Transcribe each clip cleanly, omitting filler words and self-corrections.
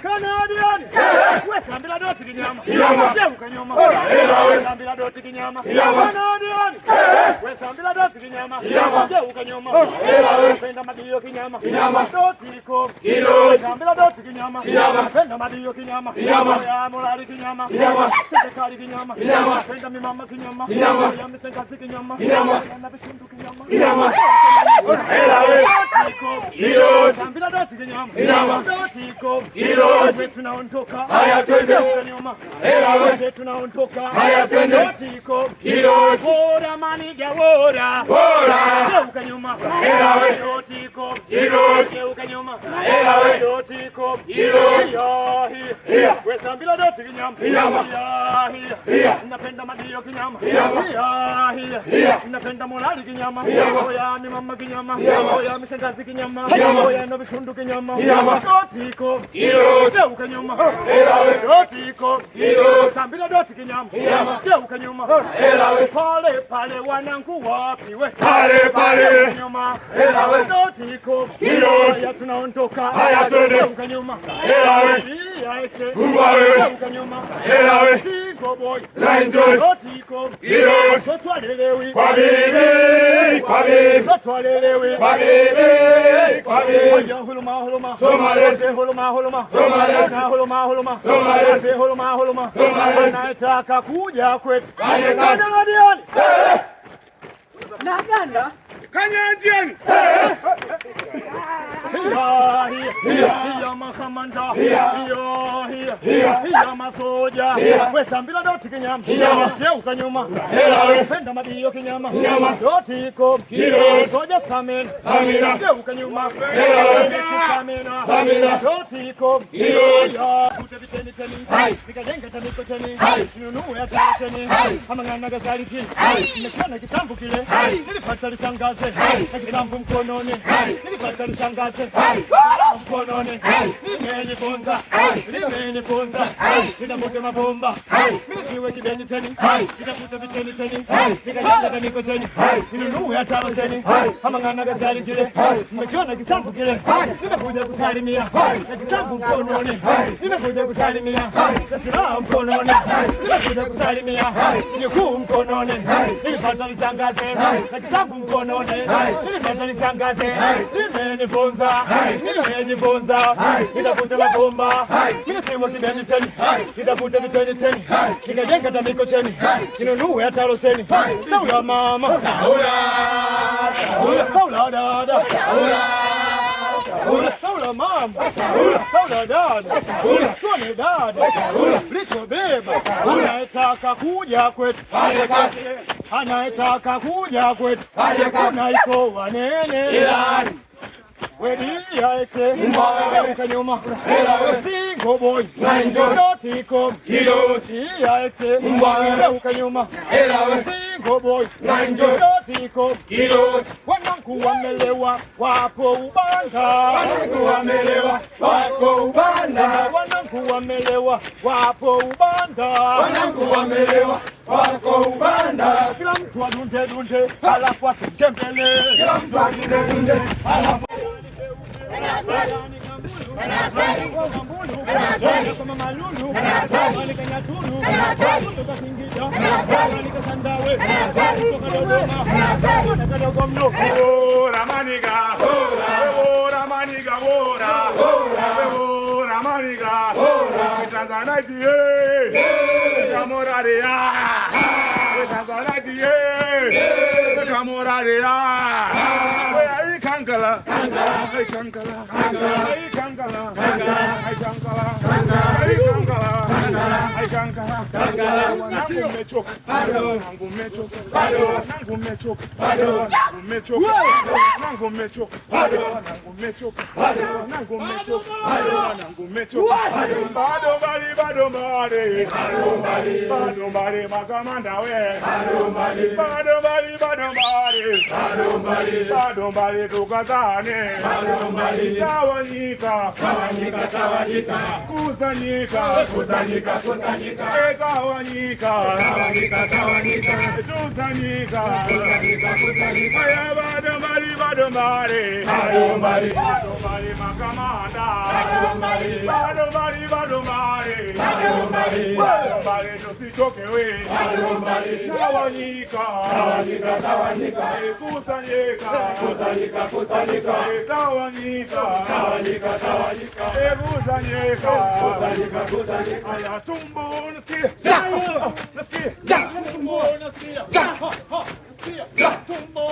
Canadian, West Ambila doti kinyama, Jeuka nyuma, West Ambila doti kinyama, Canadian, West Ambila doti kinyama, Jeuka nyuma, Penda madio kinyama, doti ko, West Ambila doti kinyama, Penda madio kinyama, ya morali kinyama, Sekali kinyama, Penda mi mama kinyama, ya misenkasi kinyama, na bishundu kinyama, doti ko, West Ambila doti kinyama, doti ko, wewe tunaondoka, haya twende nyuma, wewe tunaondoka, haya twende dotiko, bora maniga bora, geuka nyuma, wewe dotiko, geuka nyuma, wewe dotiko, wewe sambila doti kinyama, napenda madio kinyama, napenda morali kinyama, oya mi mama kinyama, oya mi sengazi kinyama, oya no bishundu kinyama, dotiko, geuka nyuma, dotiko, sambila doti kinyama, geuka nyuma, pale pale wanangu wapi we, pale nyuma, dotiko, haya tunaondoka, haya geuka nyuma, geuka nyuma, Singo boy, dotiko, sotwalelewi, kwa bibi, sotwalelewi, kwa bibi, huluma, somalese, huluma, somalese, huluma, somalese, huluma, anataka kuja kwetu, Canadian, Naganda, Canadian, hiya makamanda, hiya masoja, we sambila doti kinyama, geuka nyuma, penda madio kinyama, dotiko, soja Samina, geuka nyuma, Samina, dotiko, kute viteni teni, nikajenga taniko teni, nunue ya teni, amangana gazali kini, nimekiona kisambu kile, nilipata lisangaze, na kisambu mkononi, nilipata lisangaze, mkononi, nimenifunza, ninamote mabomba, nisiwe kibeni teni, ninakuta viteni teni, nikajenga taniko teni, ninunue ya teni, amangana gazali kile, nimekiona kisambu kile, nimekuja kusalimia, na kisambu mkononi, nimekuja kusalimia, na silaha mkononi, nimekuja kusalimia, nyekuu mkononi, nilipata lisangaze, na kisambu mkononi, nilipata lisangaze, nimenifunza, nitakuta mabomba, nisiwe kibeni teni, nitakuta viteni teni, nikajenga taniko teni, ninunue ya teni, saula mama, saula dada, saula mama, saula dada, tuone dada, lichobeba, anayetaka kuja kwetu, anayetaka kuja kwetu, tunaitoa nene, wedia exe, geuka nyuma, Singo boy, dotiko, siya exe, geuka nyuma, Singo boy, dotiko, wanangu wamelewa, wapo ubanda, wanangu wamelewa, wapo ubanda, wanangu wamelewa, wapo ubanda, wanangu wamelewa, wako ubanda, kila mtu adunde, alafu asikembele, kila mtu adunde, alafu kusanyika tusitoke we. Tawanyika, kusanyika, kusanyika, kusanyika, aya tumbo nasikia, nasikia, tumbo nasikia, tumbo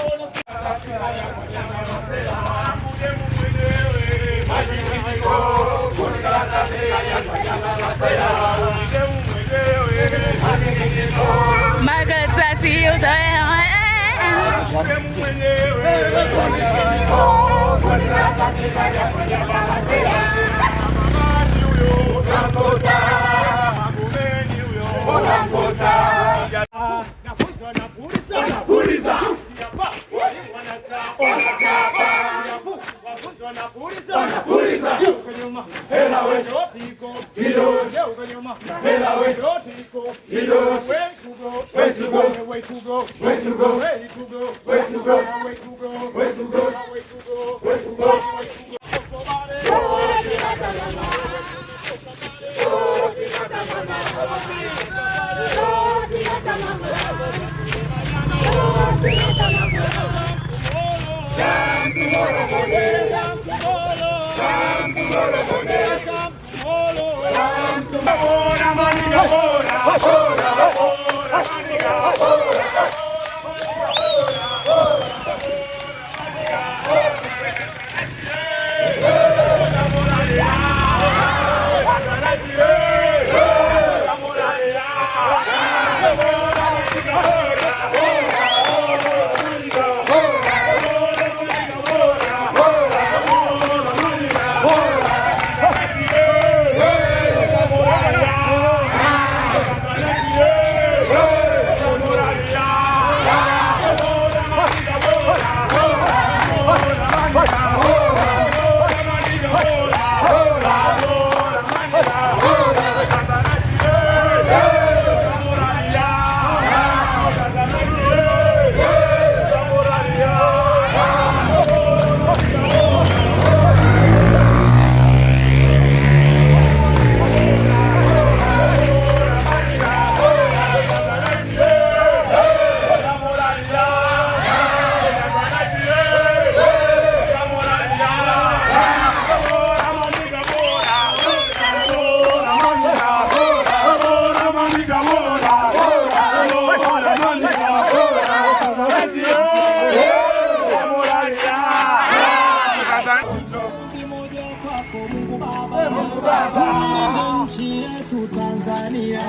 nchi yetu Tanzania.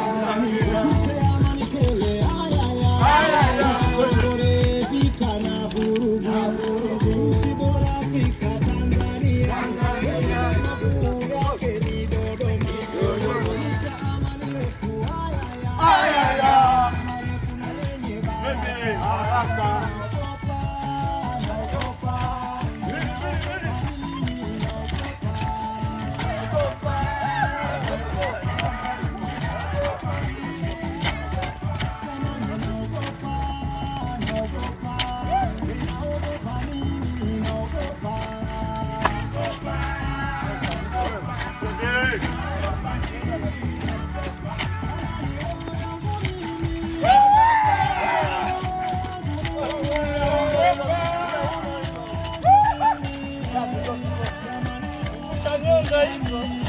Tanyonga hizo.